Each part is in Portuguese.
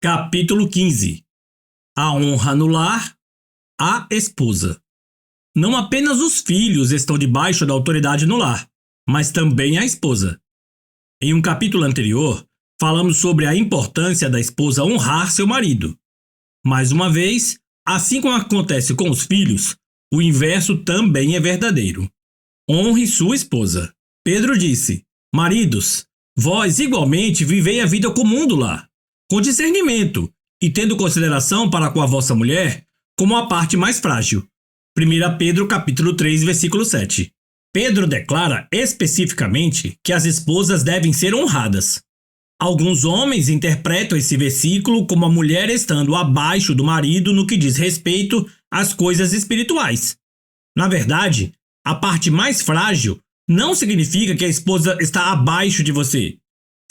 Capítulo 15. A honra no lar, a esposa. Não apenas os filhos estão debaixo da autoridade no lar, mas também a esposa. Em um capítulo anterior, falamos sobre a importância da esposa honrar seu marido. Mais uma vez, assim como acontece com os filhos, o inverso também é verdadeiro. Honre sua esposa. Pedro disse: Maridos, vós igualmente vivei a vida comum do lar, com discernimento e tendo consideração para com a vossa mulher como a parte mais frágil. 1 Pedro capítulo 3, versículo 7. Pedro declara especificamente que as esposas devem ser honradas. Alguns homens interpretam esse versículo como a mulher estando abaixo do marido no que diz respeito às coisas espirituais. Na verdade, a parte mais frágil não significa que a esposa está abaixo de você.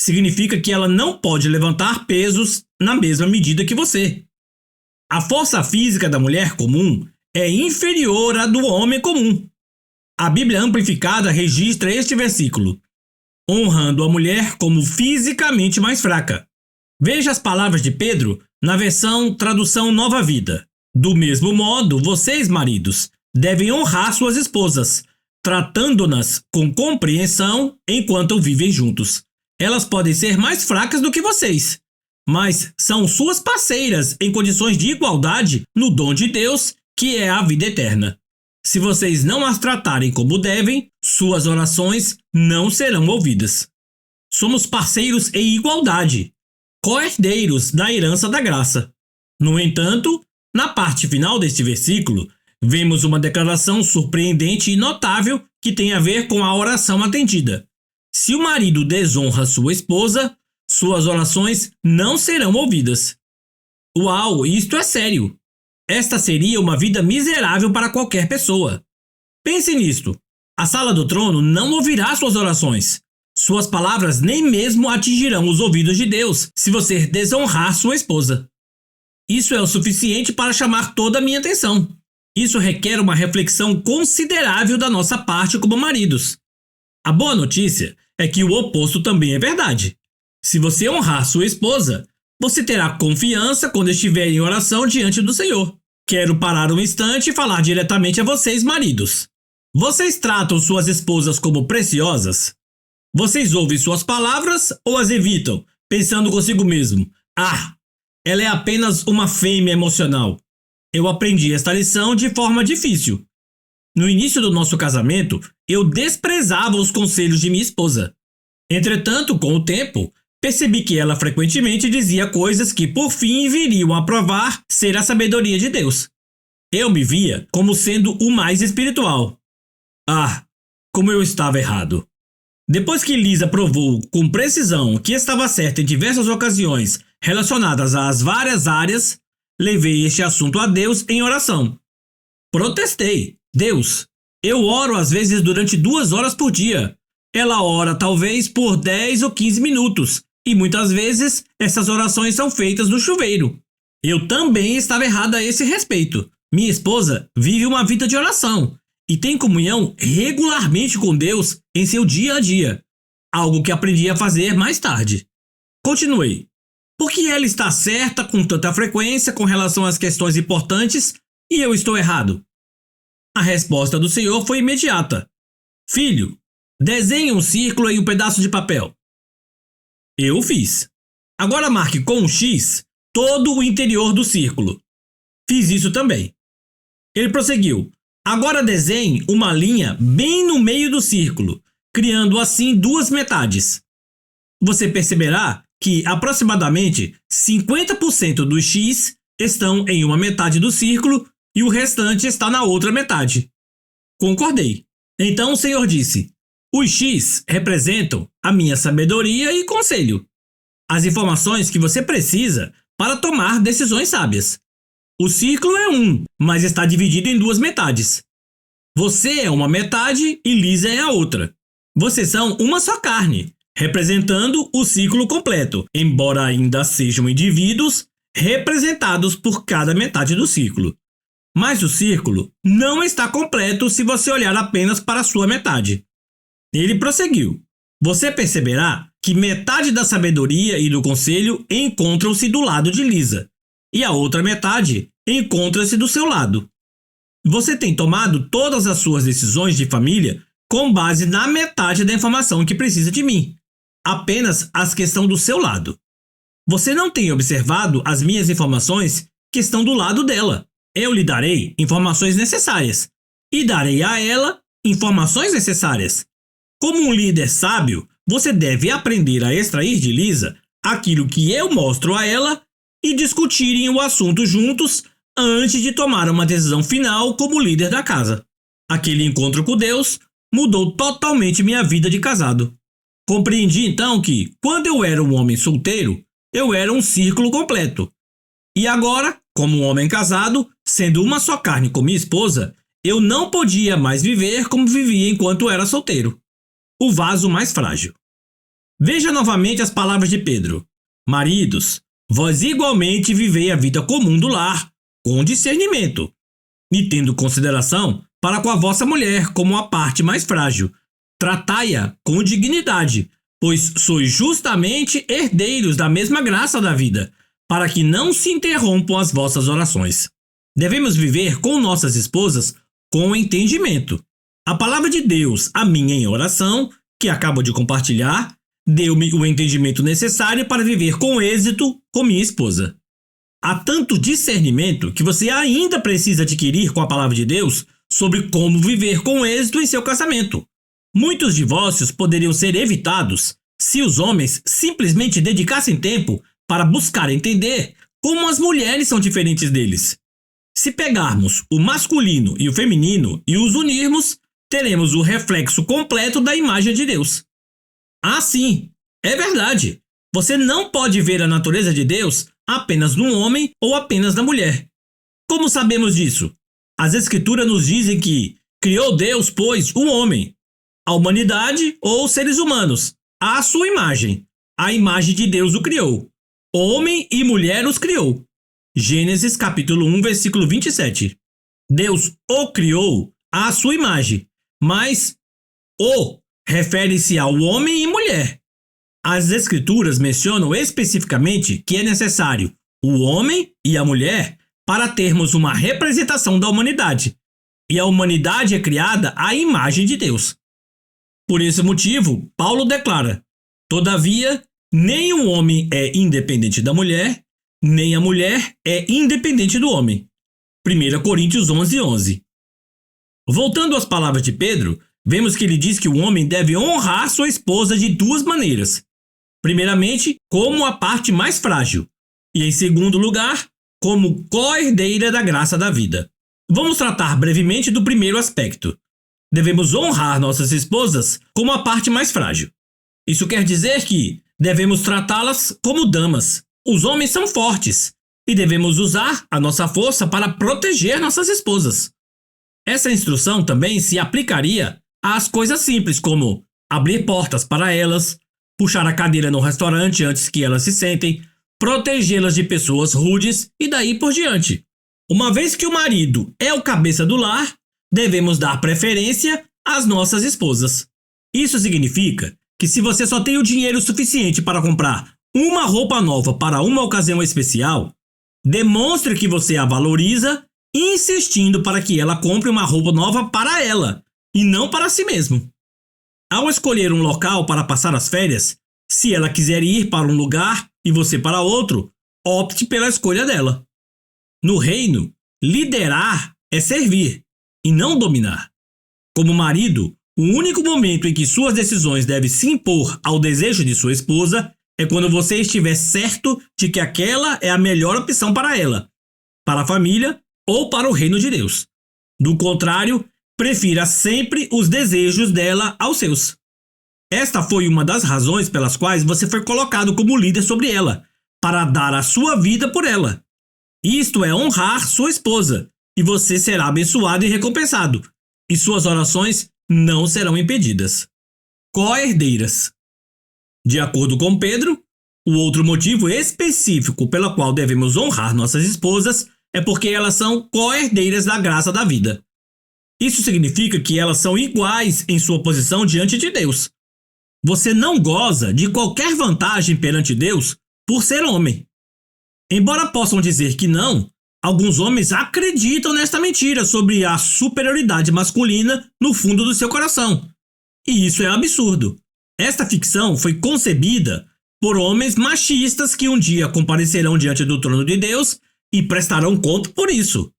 Significa que ela não pode levantar pesos na mesma medida que você. A força física da mulher comum é inferior à do homem comum. A Bíblia Amplificada registra este versículo, honrando a mulher como fisicamente mais fraca. Veja as palavras de Pedro na versão Tradução Nova Vida. Do mesmo modo, vocês, maridos, devem honrar suas esposas, tratando-nas com compreensão enquanto vivem juntos. Elas podem ser mais fracas do que vocês, mas são suas parceiras em condições de igualdade no dom de Deus, que é a vida eterna. Se vocês não as tratarem como devem, suas orações não serão ouvidas. Somos parceiros em igualdade, co-herdeiros da herança da graça. No entanto, na parte final deste versículo, vemos uma declaração surpreendente e notável que tem a ver com a oração atendida. Se o marido desonra sua esposa, suas orações não serão ouvidas. Uau, isto é sério! Esta seria uma vida miserável para qualquer pessoa. Pense nisto. A sala do trono não ouvirá suas orações. Suas palavras nem mesmo atingirão os ouvidos de Deus se você desonrar sua esposa. Isso é o suficiente para chamar toda a minha atenção. Isso requer uma reflexão considerável da nossa parte como maridos. A boa notícia é que o oposto também é verdade. Se você honrar sua esposa, você terá confiança quando estiver em oração diante do Senhor. Quero parar um instante e falar diretamente a vocês, maridos. Vocês tratam suas esposas como preciosas? Vocês ouvem suas palavras ou as evitam, pensando consigo mesmo: ela é apenas uma fêmea emocional. Eu aprendi esta lição de forma difícil. No início do nosso casamento, eu desprezava os conselhos de minha esposa. Entretanto, com o tempo, percebi que ela frequentemente dizia coisas que por fim viriam a provar ser a sabedoria de Deus. Eu me via como sendo o mais espiritual. Como eu estava errado. Depois que Lisa provou com precisão que estava certa em diversas ocasiões relacionadas às várias áreas, levei este assunto a Deus em oração. Protestei. Deus, eu oro às vezes durante 2 horas por dia. Ela ora talvez por 10 ou 15 minutos. E muitas vezes essas orações são feitas no chuveiro. Eu também estava errado a esse respeito. Minha esposa vive uma vida de oração e tem comunhão regularmente com Deus em seu dia a dia. Algo que aprendi a fazer mais tarde. Continuei. Por que ela está certa com tanta frequência com relação às questões importantes e eu estou errado? A resposta do Senhor foi imediata. Filho, desenhe um círculo em um pedaço de papel. Eu o fiz. Agora marque com um X todo o interior do círculo. Fiz isso também. Ele prosseguiu. Agora desenhe uma linha bem no meio do círculo, criando assim 2 metades. Você perceberá que aproximadamente 50% dos X estão em uma metade do círculo e o restante está na outra metade. Concordei. Então o Senhor disse: os X representam a minha sabedoria e conselho. As informações que você precisa para tomar decisões sábias. O círculo é 1, mas está dividido em 2 metades. Você é uma metade e Lisa é a outra. Vocês são uma só carne, representando o ciclo completo, embora ainda sejam indivíduos representados por cada metade do círculo. Mas o círculo não está completo se você olhar apenas para a sua metade. Ele prosseguiu. Você perceberá que metade da sabedoria e do conselho encontram-se do lado de Lisa, e a outra metade encontra-se do seu lado. Você tem tomado todas as suas decisões de família com base na metade da informação que precisa de mim, apenas as que estão do seu lado. Você não tem observado as minhas informações que estão do lado dela. Eu lhe darei informações necessárias e darei a ela informações necessárias. Como um líder sábio, você deve aprender a extrair de Lisa aquilo que eu mostro a ela e discutirem o assunto juntos antes de tomar uma decisão final como líder da casa. Aquele encontro com Deus mudou totalmente minha vida de casado. Compreendi então que, quando eu era um homem solteiro, eu era um círculo completo. E agora, como um homem casado, sendo uma só carne com minha esposa, eu não podia mais viver como vivia enquanto era solteiro. O vaso mais frágil. Veja novamente as palavras de Pedro. Maridos, vós igualmente vivei a vida comum do lar, com discernimento, e tendo consideração para com a vossa mulher como a parte mais frágil. Tratai-a com dignidade, pois sois justamente herdeiros da mesma graça da vida, para que não se interrompam as vossas orações. Devemos viver com nossas esposas com entendimento. A palavra de Deus, a minha em oração, que acabo de compartilhar, deu-me o entendimento necessário para viver com êxito com minha esposa. Há tanto discernimento que você ainda precisa adquirir com a palavra de Deus sobre como viver com êxito em seu casamento. Muitos divórcios poderiam ser evitados se os homens simplesmente dedicassem tempo para buscar entender como as mulheres são diferentes deles. Se pegarmos o masculino e o feminino e os unirmos, teremos o reflexo completo da imagem de Deus. Ah, sim, é verdade. Você não pode ver a natureza de Deus apenas no homem ou apenas na mulher. Como sabemos disso? As Escrituras nos dizem que criou Deus, pois, o homem, a humanidade ou seres humanos, à sua imagem. A imagem de Deus o criou. Homem e mulher os criou. Gênesis capítulo 1, versículo 27. Deus o criou à sua imagem, mas o refere-se ao homem e mulher. As Escrituras mencionam especificamente que é necessário o homem e a mulher para termos uma representação da humanidade, e a humanidade é criada à imagem de Deus. Por esse motivo, Paulo declara: todavia, nem o homem é independente da mulher, nem a mulher é independente do homem. 1 Coríntios 11:11. Voltando às palavras de Pedro, vemos que ele diz que o homem deve honrar sua esposa de duas maneiras. Primeiramente, como a parte mais frágil, e em segundo lugar, como co-herdeira da graça da vida. Vamos tratar brevemente do primeiro aspecto. Devemos honrar nossas esposas como a parte mais frágil. Isso quer dizer que devemos tratá-las como damas. Os homens são fortes e devemos usar a nossa força para proteger nossas esposas. Essa instrução também se aplicaria às coisas simples, como abrir portas para elas, puxar a cadeira no restaurante antes que elas se sentem, protegê-las de pessoas rudes e daí por diante. Uma vez que o marido é o cabeça do lar, devemos dar preferência às nossas esposas. Isso significa que se você só tem o dinheiro suficiente para comprar uma roupa nova para uma ocasião especial, demonstre que você a valoriza, insistindo para que ela compre uma roupa nova para ela e não para si mesmo. Ao escolher um local para passar as férias, se ela quiser ir para um lugar e você para outro, opte pela escolha dela. No reino, liderar é servir e não dominar. Como marido, o único momento em que suas decisões devem se impor ao desejo de sua esposa é quando você estiver certo de que aquela é a melhor opção para ela, para a família ou para o reino de Deus. Do contrário, prefira sempre os desejos dela aos seus. Esta foi uma das razões pelas quais você foi colocado como líder sobre ela, para dar a sua vida por ela. Isto é honrar sua esposa, e você será abençoado e recompensado, e suas orações não serão impedidas. Co-herdeiras. De acordo com Pedro, o outro motivo específico pelo qual devemos honrar nossas esposas é porque elas são co-herdeiras da graça da vida. Isso significa que elas são iguais em sua posição diante de Deus. Você não goza de qualquer vantagem perante Deus por ser homem. Embora possam dizer que não, alguns homens acreditam nesta mentira sobre a superioridade masculina no fundo do seu coração. E isso é absurdo. Esta ficção foi concebida por homens machistas que um dia comparecerão diante do trono de Deus e prestarão conta por isso.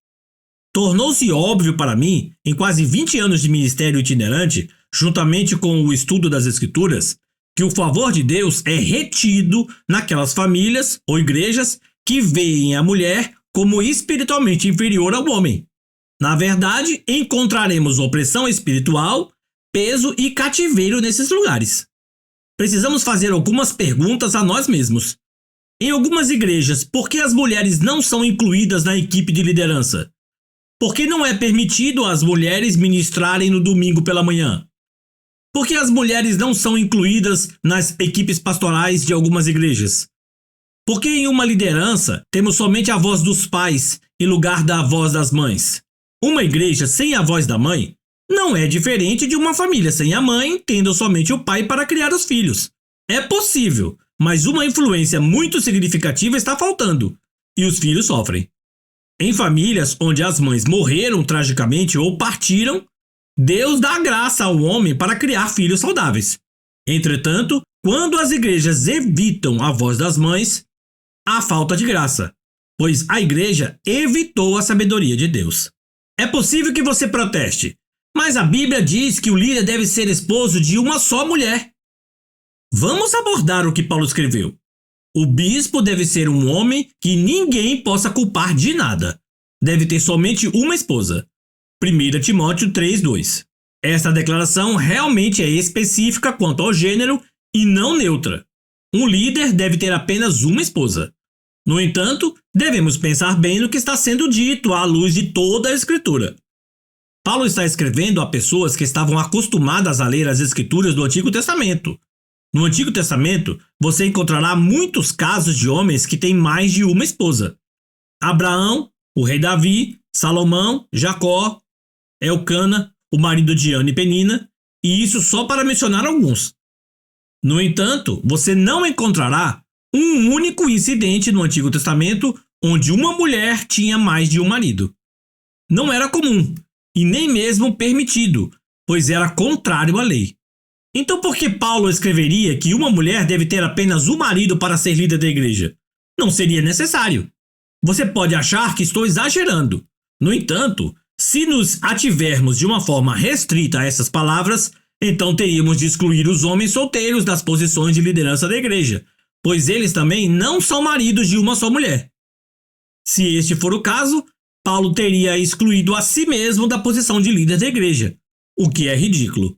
Tornou-se óbvio para mim, em quase 20 anos de ministério itinerante, juntamente com o estudo das Escrituras, que o favor de Deus é retido naquelas famílias ou igrejas que veem a mulher como espiritualmente inferior ao homem. Na verdade, encontraremos opressão espiritual, peso e cativeiro nesses lugares. Precisamos fazer algumas perguntas a nós mesmos. Em algumas igrejas, por que as mulheres não são incluídas na equipe de liderança? Por que não é permitido às mulheres ministrarem no domingo pela manhã? Por que as mulheres não são incluídas nas equipes pastorais de algumas igrejas? Por que em uma liderança temos somente a voz dos pais em lugar da voz das mães? Uma igreja sem a voz da mãe não é diferente de uma família sem a mãe, tendo somente o pai para criar os filhos. É possível, mas uma influência muito significativa está faltando, e os filhos sofrem. Em famílias onde as mães morreram tragicamente ou partiram, Deus dá graça ao homem para criar filhos saudáveis. Entretanto, quando as igrejas evitam a voz das mães, há falta de graça, pois a igreja evitou a sabedoria de Deus. É possível que você proteste, mas a Bíblia diz que o líder deve ser esposo de uma só mulher. Vamos abordar o que Paulo escreveu. O bispo deve ser um homem que ninguém possa culpar de nada. Deve ter somente uma esposa. 1 Timóteo 3:2. Esta declaração realmente é específica quanto ao gênero e não neutra. Um líder deve ter apenas uma esposa. No entanto, devemos pensar bem no que está sendo dito à luz de toda a Escritura. Paulo está escrevendo a pessoas que estavam acostumadas a ler as Escrituras do Antigo Testamento. No Antigo Testamento, você encontrará muitos casos de homens que têm mais de uma esposa. Abraão, o rei Davi, Salomão, Jacó, Elcana, o marido de Ana e Penina, e isso só para mencionar alguns. No entanto, você não encontrará um único incidente no Antigo Testamento onde uma mulher tinha mais de um marido. Não era comum, e nem mesmo permitido, pois era contrário à lei. Então por que Paulo escreveria que uma mulher deve ter apenas um marido para ser líder da igreja? Não seria necessário. Você pode achar que estou exagerando. No entanto, se nos ativermos de uma forma restrita a essas palavras, então teríamos de excluir os homens solteiros das posições de liderança da igreja, pois eles também não são maridos de uma só mulher. Se este for o caso, Paulo teria excluído a si mesmo da posição de líder da igreja, o que é ridículo.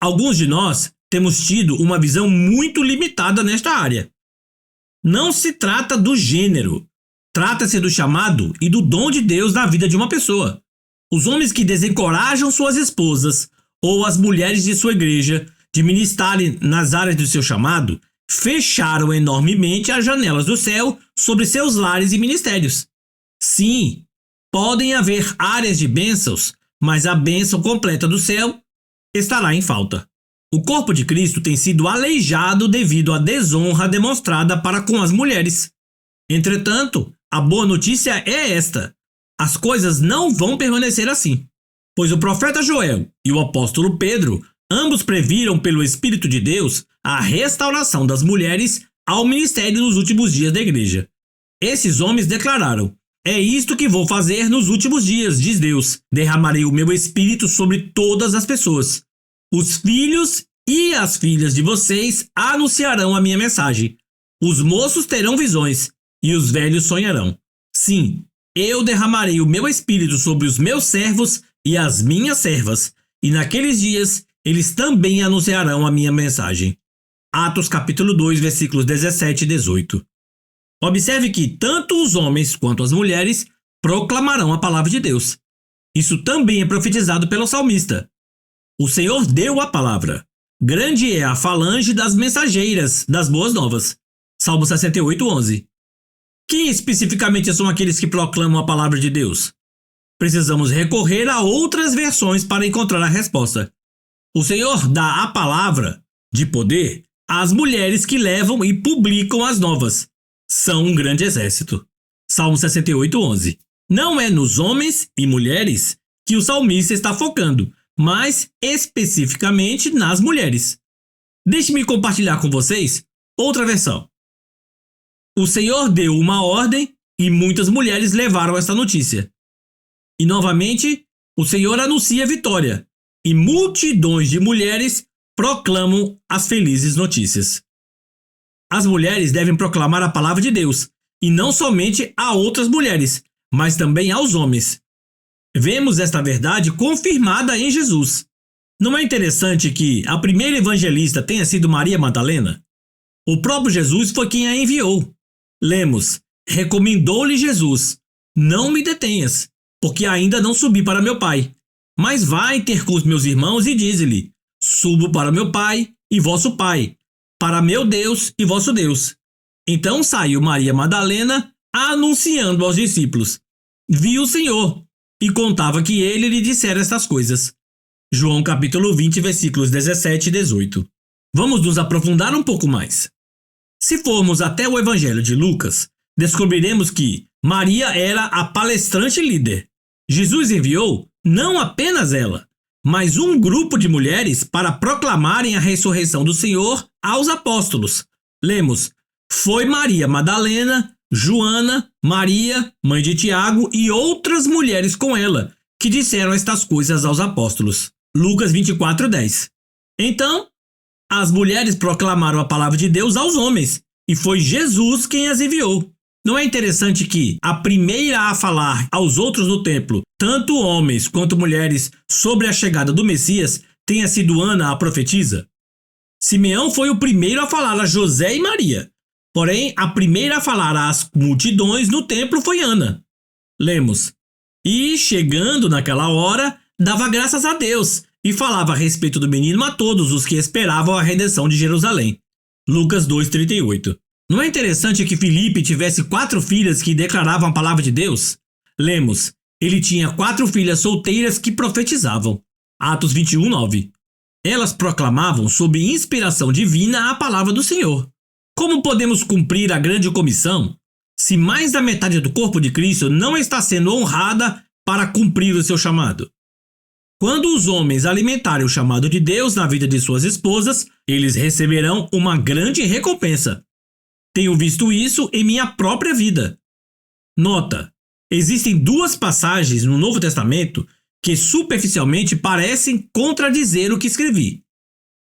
Alguns de nós temos tido uma visão muito limitada nesta área. Não se trata do gênero, trata-se do chamado e do dom de Deus na vida de uma pessoa. Os homens que desencorajam suas esposas ou as mulheres de sua igreja de ministrarem nas áreas do seu chamado fecharam enormemente as janelas do céu sobre seus lares e ministérios. Sim, podem haver áreas de bênçãos, mas a bênção completa do céu estará em falta. O corpo de Cristo tem sido aleijado devido à desonra demonstrada para com as mulheres. Entretanto, a boa notícia é esta: as coisas não vão permanecer assim, pois o profeta Joel e o apóstolo Pedro ambos previram pelo Espírito de Deus a restauração das mulheres ao ministério nos últimos dias da igreja. Esses homens declararam: é isto que vou fazer nos últimos dias, diz Deus. Derramarei o meu espírito sobre todas as pessoas. Os filhos e as filhas de vocês anunciarão a minha mensagem. Os moços terão visões e os velhos sonharão. Sim, eu derramarei o meu espírito sobre os meus servos e as minhas servas, e naqueles dias eles também anunciarão a minha mensagem. Atos capítulo 2, versículos 17 e 18. Observe que tanto os homens quanto as mulheres proclamarão a palavra de Deus. Isso também é profetizado pelo salmista. O Senhor deu a palavra. Grande é a falange das mensageiras das boas novas. Salmo 68:11. Quem especificamente são aqueles que proclamam a palavra de Deus? Precisamos recorrer a outras versões para encontrar a resposta. O Senhor dá a palavra De poder, as mulheres que levam e publicam as novas. São um grande exército. Salmo 68:11. Não é nos homens e mulheres que o salmista está focando, mas especificamente nas mulheres. Deixe-me compartilhar com vocês outra versão. O Senhor deu uma ordem e muitas mulheres levaram esta notícia. E novamente, o Senhor anuncia vitória e multidões de mulheres proclamam as felizes notícias. As mulheres devem proclamar a palavra de Deus, e não somente a outras mulheres, mas também aos homens. Vemos esta verdade confirmada em Jesus. Não é interessante que a primeira evangelista tenha sido Maria Madalena? O próprio Jesus foi quem a enviou. Lemos: recomendou-lhe Jesus: não me detenhas, porque ainda não subi para meu Pai. Mas vai ter com os meus irmãos e dize-lhe: subo para meu Pai e vosso Pai, para meu Deus e vosso Deus. Então saiu Maria Madalena anunciando aos discípulos: vi o Senhor, e contava que ele lhe dissera estas coisas. João capítulo 20, versículos 17 e 18. Vamos nos aprofundar um pouco mais. Se formos até o Evangelho de Lucas, descobriremos que Maria era a palestrante líder. Jesus enviou não apenas ela, mas um grupo de mulheres para proclamarem a ressurreição do Senhor aos apóstolos. Lemos: foi Maria Madalena, Joana, Maria, mãe de Tiago, e outras mulheres com ela, que disseram estas coisas aos apóstolos. Lucas 24:10. Então, as mulheres proclamaram a palavra de Deus aos homens, e foi Jesus quem as enviou. Não é interessante que a primeira a falar aos outros no templo, tanto homens quanto mulheres, sobre a chegada do Messias, tenha sido Ana, a profetisa? Simeão foi o primeiro a falar a José e Maria. Porém, a primeira a falar às multidões no templo foi Ana. Lemos: e, chegando naquela hora, dava graças a Deus e falava a respeito do menino a todos os que esperavam a redenção de Jerusalém. Lucas 2:38. Não é interessante que Filipe tivesse 4 filhas que declaravam a palavra de Deus? Lemos: ele tinha 4 filhas solteiras que profetizavam. Atos 21:9. Elas proclamavam sob inspiração divina a palavra do Senhor. Como podemos cumprir a grande comissão se mais da metade do corpo de Cristo não está sendo honrada para cumprir o seu chamado? Quando os homens alimentarem o chamado de Deus na vida de suas esposas, eles receberão uma grande recompensa. Tenho visto isso em minha própria vida. Nota: existem 2 passagens no Novo Testamento que superficialmente parecem contradizer o que escrevi.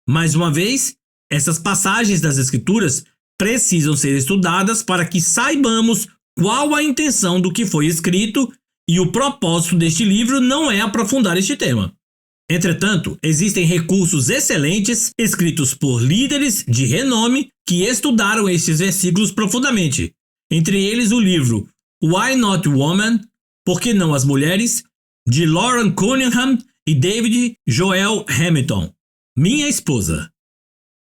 Mais uma vez, essas passagens das Escrituras precisam ser estudadas para que saibamos qual a intenção do que foi escrito, e o propósito deste livro não é aprofundar este tema. Entretanto, existem recursos excelentes escritos por líderes de renome que estudaram estes versículos profundamente. Entre eles o livro Why Not Woman? Por que não as mulheres? De Lauren Cunningham e David Joel Hamilton. Minha esposa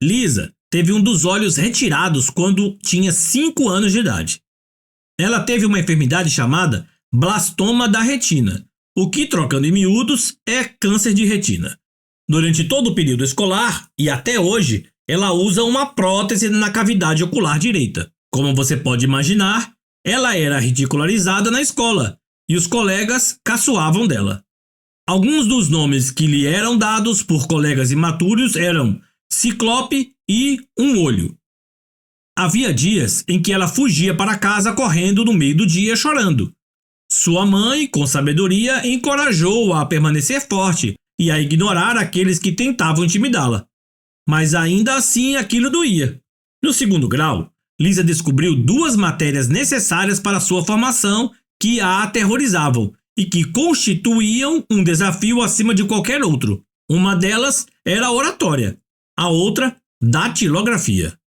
Lisa teve um dos olhos retirados quando tinha 5 anos de idade. Ela teve uma enfermidade chamada blastoma da retina, o que, trocando em miúdos, é câncer de retina. Durante todo o período escolar e até hoje, ela usa uma prótese na cavidade ocular direita. Como você pode imaginar, ela era ridicularizada na escola e os colegas caçoavam dela. Alguns dos nomes que lhe eram dados por colegas imaturos eram Ciclope e Um Olho. Havia dias em que ela fugia para casa correndo no meio do dia chorando. Sua mãe, com sabedoria, encorajou-a a permanecer forte e a ignorar aqueles que tentavam intimidá-la. Mas ainda assim aquilo doía. No 2º grau, Lisa descobriu 2 matérias necessárias para sua formação que a aterrorizavam e que constituíam um desafio acima de qualquer outro. Uma delas era a oratória, a outra, datilografia.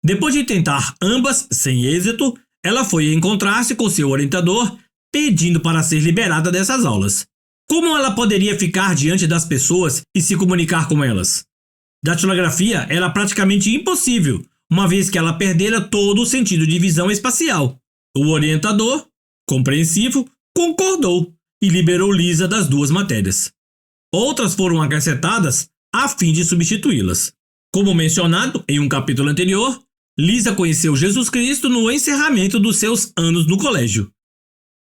Depois de tentar ambas sem êxito, ela foi encontrar-se com seu orientador, pedindo para ser liberada dessas aulas. Como ela poderia ficar diante das pessoas e se comunicar com elas? Datilografia era praticamente impossível, uma vez que ela perdera todo o sentido de visão espacial. O orientador, compreensivo, concordou e liberou Lisa das 2 matérias. Outras foram acrescentadas a fim de substituí-las. Como mencionado em um capítulo anterior, Lisa conheceu Jesus Cristo no encerramento dos seus anos no colégio.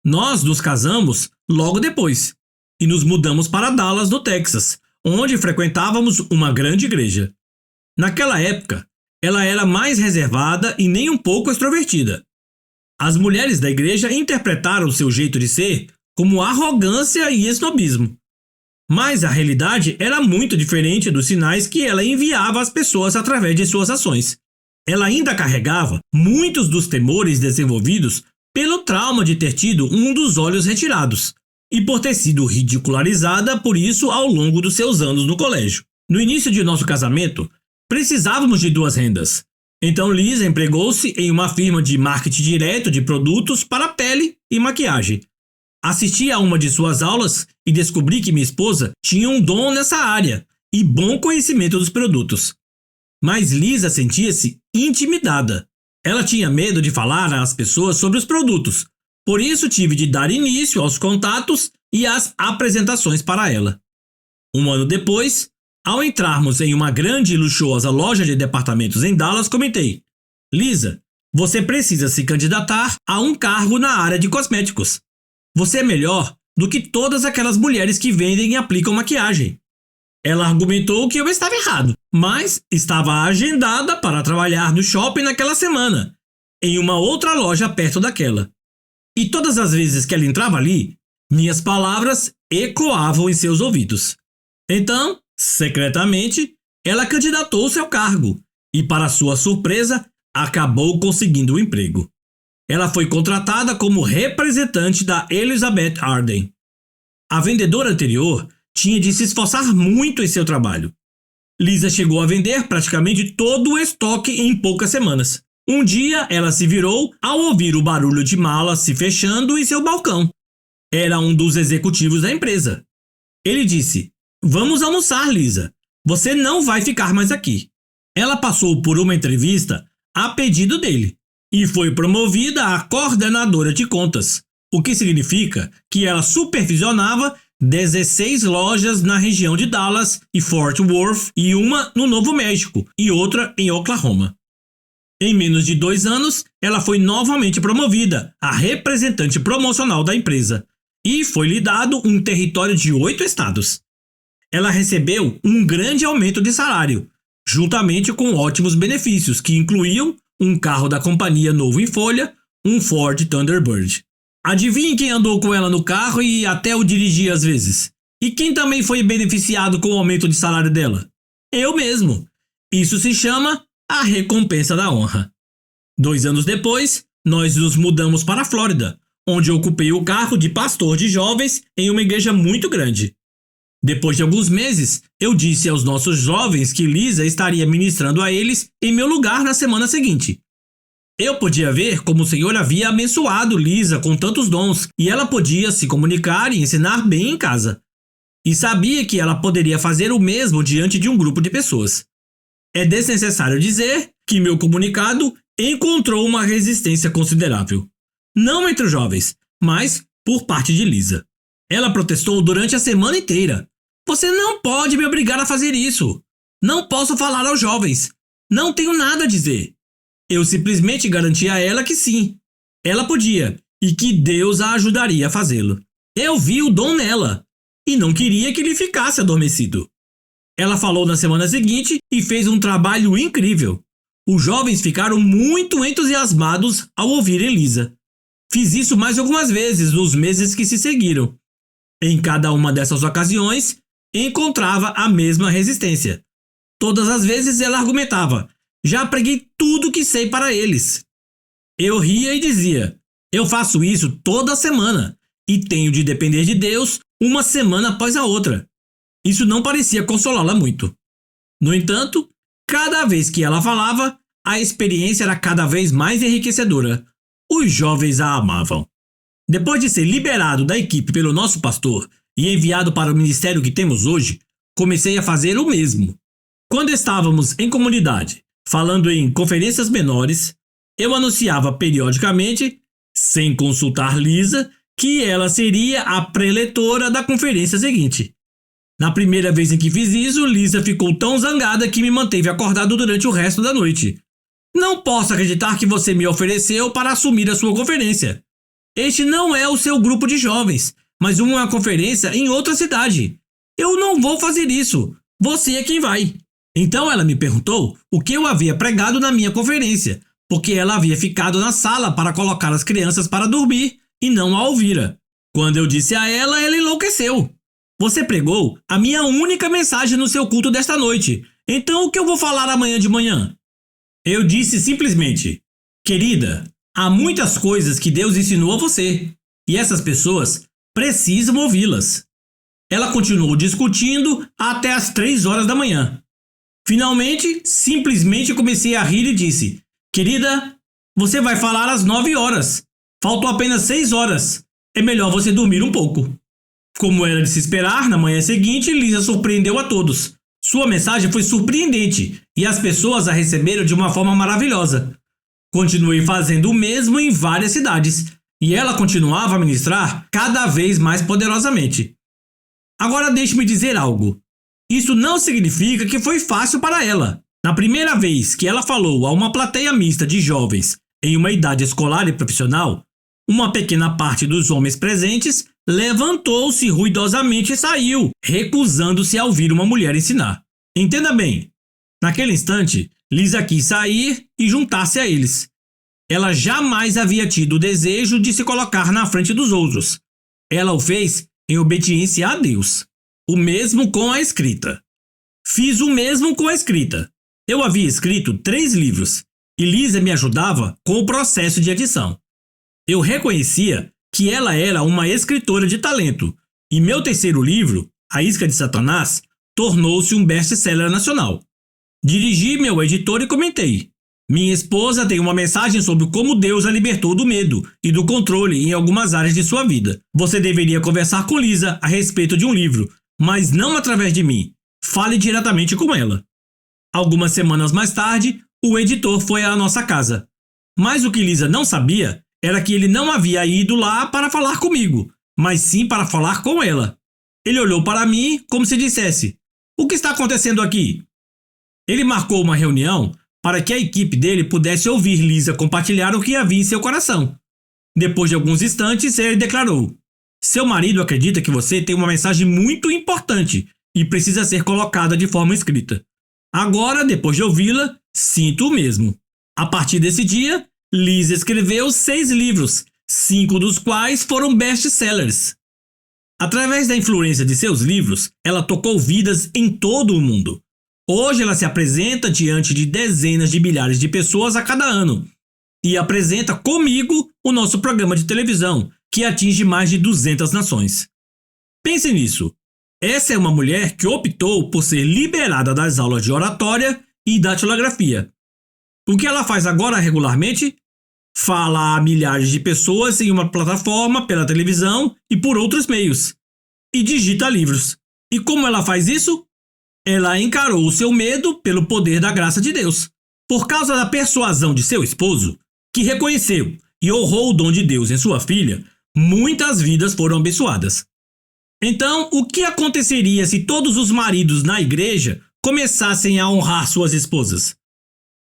Nós nos casamos logo depois e nos mudamos para Dallas, no Texas, onde frequentávamos uma grande igreja. Naquela época, ela era mais reservada e nem um pouco extrovertida. As mulheres da igreja interpretaram seu jeito de ser como arrogância e esnobismo. Mas a realidade era muito diferente dos sinais que ela enviava às pessoas através de suas ações. Ela ainda carregava muitos dos temores desenvolvidos pelo trauma de ter tido um dos olhos retirados e por ter sido ridicularizada por isso ao longo dos seus anos no colégio. No início de nosso casamento, precisávamos de 2 rendas. Então Lisa empregou-se em uma firma de marketing direto de produtos para pele e maquiagem. Assisti a uma de suas aulas e descobri que minha esposa tinha um dom nessa área e bom conhecimento dos produtos. Mas Lisa sentia-se intimidada. Ela tinha medo de falar às pessoas sobre os produtos, por isso tive de dar início aos contatos e às apresentações para ela. Um ano depois, ao entrarmos em uma grande e luxuosa loja de departamentos em Dallas, comentei: Lisa, você precisa se candidatar a um cargo na área de cosméticos. Você é melhor do que todas aquelas mulheres que vendem e aplicam maquiagem. Ela argumentou que eu estava errado, mas estava agendada para trabalhar no shopping naquela semana, em uma outra loja perto daquela. E todas as vezes que ela entrava ali, minhas palavras ecoavam em seus ouvidos. Então, secretamente, ela candidatou-se ao cargo e, para sua surpresa, acabou conseguindo o emprego. Ela foi contratada como representante da Elizabeth Arden. A vendedora anterior tinha de se esforçar muito em seu trabalho. Lisa chegou a vender praticamente todo o estoque em poucas semanas. Um dia ela se virou ao ouvir o barulho de malas se fechando em seu balcão. Era um dos executivos da empresa. Ele disse: Vamos almoçar, Lisa. Você não vai ficar mais aqui. Ela passou por uma entrevista a pedido dele e foi promovida a coordenadora de contas, o que significa que ela supervisionava 16 lojas na região de Dallas e Fort Worth e uma no Novo México e outra em Oklahoma. Em menos de 2 anos, ela foi novamente promovida a representante promocional da empresa e foi lhe dado um território de 8 estados. Ela recebeu um grande aumento de salário, juntamente com ótimos benefícios que incluíam um carro da companhia novo em folha, um Ford Thunderbird. Adivinhe quem andou com ela no carro e até o dirigia às vezes? E quem também foi beneficiado com o aumento de salário dela? Eu mesmo. Isso se chama a recompensa da honra. 2 anos depois, nós nos mudamos para a Flórida, onde ocupei o cargo de pastor de jovens em uma igreja muito grande. Depois de alguns meses, eu disse aos nossos jovens que Lisa estaria ministrando a eles em meu lugar na semana seguinte. Eu podia ver como o Senhor havia abençoado Lisa com tantos dons e ela podia se comunicar e ensinar bem em casa. E sabia que ela poderia fazer o mesmo diante de um grupo de pessoas. É desnecessário dizer que meu comunicado encontrou uma resistência considerável. Não entre os jovens, mas por parte de Lisa. Ela protestou durante a semana inteira. Você não pode me obrigar a fazer isso. Não posso falar aos jovens. Não tenho nada a dizer. Eu simplesmente garanti a ela que sim, ela podia e que Deus a ajudaria a fazê-lo. Eu vi o dom nela e não queria que ele ficasse adormecido. Ela falou na semana seguinte e fez um trabalho incrível. Os jovens ficaram muito entusiasmados ao ouvirem Lisa. Fiz isso mais algumas vezes nos meses que se seguiram. Em cada uma dessas ocasiões, encontrava a mesma resistência. Todas as vezes ela argumentava: já preguei tudo que sei para eles. Eu ria e dizia: eu faço isso toda semana e tenho de depender de Deus uma semana após a outra. Isso não parecia consolá-la muito. No entanto, cada vez que ela falava, a experiência era cada vez mais enriquecedora. Os jovens a amavam. Depois de ser liberado da equipe pelo nosso pastor e enviado para o ministério que temos hoje, comecei a fazer o mesmo. Quando estávamos em comunidade, falando em conferências menores, eu anunciava periodicamente, sem consultar Lisa, que ela seria a preletora da conferência seguinte. Na primeira vez em que fiz isso, Lisa ficou tão zangada que me manteve acordado durante o resto da noite. Não posso acreditar que você me ofereceu para assumir a sua conferência. Este não é o seu grupo de jovens, mas uma conferência em outra cidade. Eu não vou fazer isso. Você é quem vai. Então ela me perguntou o que eu havia pregado na minha conferência, porque ela havia ficado na sala para colocar as crianças para dormir e não a ouvira. Quando eu disse a ela, ela enlouqueceu. Você pregou a minha única mensagem no seu culto desta noite. Então o que eu vou falar amanhã de manhã? Eu disse simplesmente: querida, há muitas coisas que Deus ensinou a você, e essas pessoas precisam ouvi-las. Ela continuou discutindo até as 3 horas da manhã. Finalmente, simplesmente comecei a rir e disse: querida, você vai falar às 9 horas. Faltam apenas 6 horas. É melhor você dormir um pouco. Como era de se esperar, na manhã seguinte, Lisa surpreendeu a todos. Sua mensagem foi surpreendente e as pessoas a receberam de uma forma maravilhosa. Continuei fazendo o mesmo em várias cidades e ela continuava a ministrar cada vez mais poderosamente. Agora deixe-me dizer algo. Isso não significa que foi fácil para ela. Na primeira vez que ela falou a uma plateia mista de jovens em uma idade escolar e profissional, uma pequena parte dos homens presentes levantou-se ruidosamente e saiu, recusando-se a ouvir uma mulher ensinar. Entenda bem, naquele instante, Lisa quis sair e juntar-se a eles. Ela jamais havia tido o desejo de se colocar na frente dos outros. Ela o fez em obediência a Deus. O mesmo com a escrita. Fiz o mesmo com a escrita. Eu havia escrito 3 livros e Lisa me ajudava com o processo de edição. Eu reconhecia que ela era uma escritora de talento e meu terceiro livro, A Isca de Satanás, tornou-se um best-seller nacional. Dirigi meu editor e comentei: minha esposa tem uma mensagem sobre como Deus a libertou do medo e do controle em algumas áreas de sua vida. Você deveria conversar com Lisa a respeito de um livro, mas não através de mim. Fale diretamente com ela. Algumas semanas mais tarde, o editor foi à nossa casa. Mas o que Lisa não sabia era que ele não havia ido lá para falar comigo, mas sim para falar com ela. Ele olhou para mim como se dissesse: o que está acontecendo aqui? Ele marcou uma reunião para que a equipe dele pudesse ouvir Lisa compartilhar o que havia em seu coração. Depois de alguns instantes, ele declarou: seu marido acredita que você tem uma mensagem muito importante e precisa ser colocada de forma escrita. Agora, depois de ouvi-la, sinto o mesmo. A partir desse dia, Lisa escreveu 6 livros, 5 dos quais foram best-sellers. Através da influência de seus livros, ela tocou vidas em todo o mundo. Hoje ela se apresenta diante de dezenas de milhares de pessoas a cada ano e apresenta comigo o nosso programa de televisão, que atinge mais de 200 nações. Pense nisso. Essa é uma mulher que optou por ser liberada das aulas de oratória e datilografia. O que ela faz agora regularmente? Fala a milhares de pessoas em uma plataforma, pela televisão e por outros meios. E digita livros. E como ela faz isso? Ela encarou o seu medo pelo poder da graça de Deus. Por causa da persuasão de seu esposo, que reconheceu e honrou o dom de Deus em sua filha, muitas vidas foram abençoadas. Então, o que aconteceria se todos os maridos na igreja começassem a honrar suas esposas?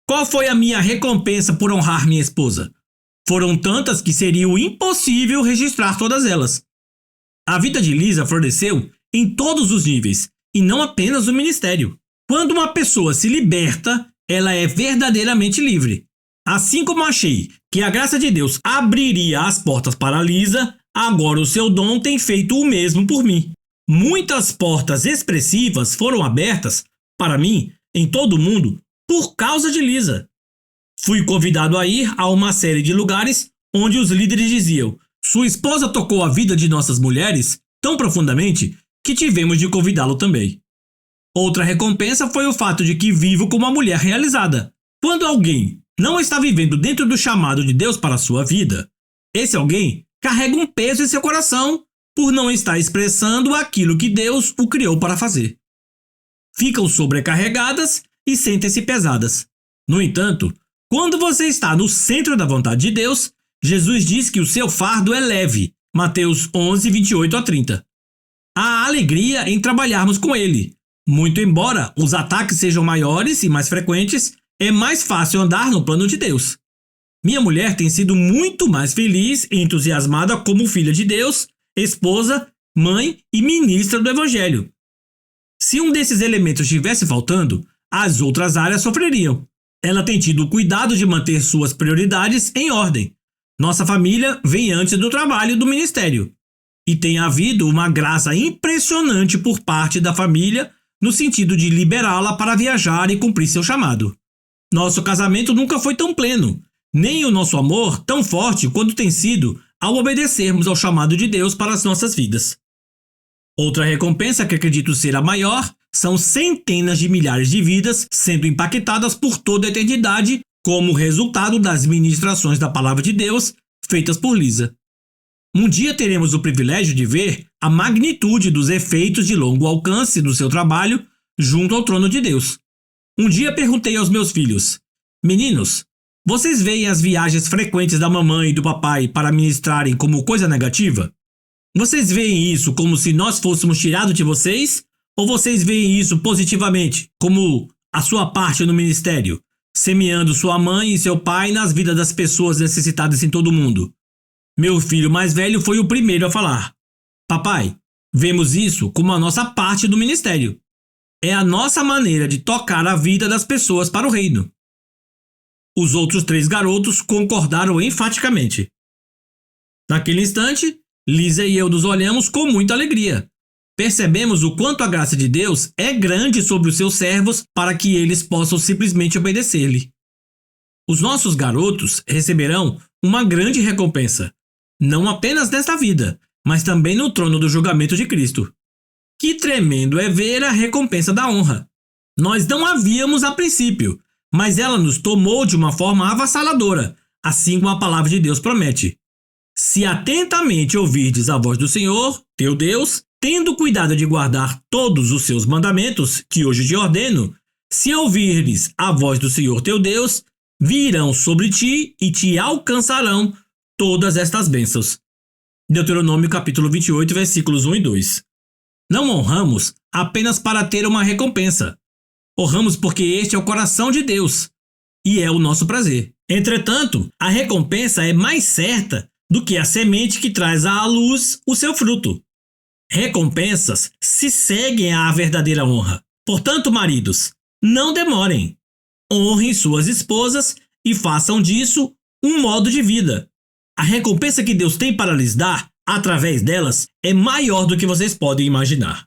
Qual foi a minha recompensa por honrar minha esposa? Foram tantas que seria impossível registrar todas elas. A vida de Lisa floresceu em todos os níveis, e não apenas no ministério. Quando uma pessoa se liberta, ela é verdadeiramente livre. Assim como achei que a graça de Deus abriria as portas para Lisa, agora o seu dom tem feito o mesmo por mim. Muitas portas expressivas foram abertas para mim em todo o mundo por causa de Lisa. Fui convidado a ir a uma série de lugares onde os líderes diziam: sua esposa tocou a vida de nossas mulheres tão profundamente que tivemos de convidá-lo também. Outra recompensa foi o fato de que vivo como uma mulher realizada. Quando alguém não está vivendo dentro do chamado de Deus para a sua vida, esse alguém carrega um peso em seu coração por não estar expressando aquilo que Deus o criou para fazer. Ficam sobrecarregadas e sentem-se pesadas. No entanto, quando você está no centro da vontade de Deus, Jesus diz que o seu fardo é leve. Mateus 11, 28 a 30. há alegria em trabalharmos com ele. Muito embora os ataques sejam maiores e mais frequentes, é mais fácil andar no plano de Deus. Minha mulher tem sido muito mais feliz e entusiasmada como filha de Deus, esposa, mãe e ministra do Evangelho. Se um desses elementos estivesse faltando, as outras áreas sofreriam. Ela tem tido o cuidado de manter suas prioridades em ordem. Nossa família vem antes do trabalho e do ministério. E tem havido uma graça impressionante por parte da família no sentido de liberá-la para viajar e cumprir seu chamado. Nosso casamento nunca foi tão pleno, nem o nosso amor tão forte quanto tem sido ao obedecermos ao chamado de Deus para as nossas vidas. Outra recompensa que acredito ser a maior são centenas de milhares de vidas sendo impactadas por toda a eternidade como resultado das ministrações da Palavra de Deus feitas por Lisa. Um dia teremos o privilégio de ver a magnitude dos efeitos de longo alcance do seu trabalho junto ao trono de Deus. Um dia perguntei aos meus filhos: meninos, vocês veem as viagens frequentes da mamãe e do papai para ministrarem como coisa negativa? Vocês veem isso como se nós fôssemos tirados de vocês? Ou vocês veem isso positivamente, como a sua parte no ministério, semeando sua mãe e seu pai nas vidas das pessoas necessitadas em todo o mundo? Meu filho mais velho foi o primeiro a falar: papai, vemos isso como a nossa parte do ministério. É a nossa maneira de tocar a vida das pessoas para o reino. Os outros 3 garotos concordaram enfaticamente. Naquele instante, Lisa e eu nos olhamos com muita alegria. Percebemos o quanto a graça de Deus é grande sobre os seus servos para que eles possam simplesmente obedecer-lhe. Os nossos garotos receberão uma grande recompensa, não apenas nesta vida, mas também no trono do julgamento de Cristo. Que tremendo é ver a recompensa da honra! Nós não a víamos a princípio, mas ela nos tomou de uma forma avassaladora, assim como a palavra de Deus promete. Se atentamente ouvirdes a voz do Senhor, teu Deus, tendo cuidado de guardar todos os seus mandamentos, que hoje te ordeno, se ouvires a voz do Senhor teu Deus, virão sobre ti e te alcançarão todas estas bênçãos. Deuteronômio capítulo 28, versículos 1 e 2. Não honramos apenas para ter uma recompensa. Honramos porque este é o coração de Deus e é o nosso prazer. Entretanto, a recompensa é mais certa do que a semente que traz à luz o seu fruto. Recompensas se seguem à verdadeira honra. Portanto, maridos, não demorem. Honrem suas esposas e façam disso um modo de vida. A recompensa que Deus tem para lhes dar, através delas, é maior do que vocês podem imaginar.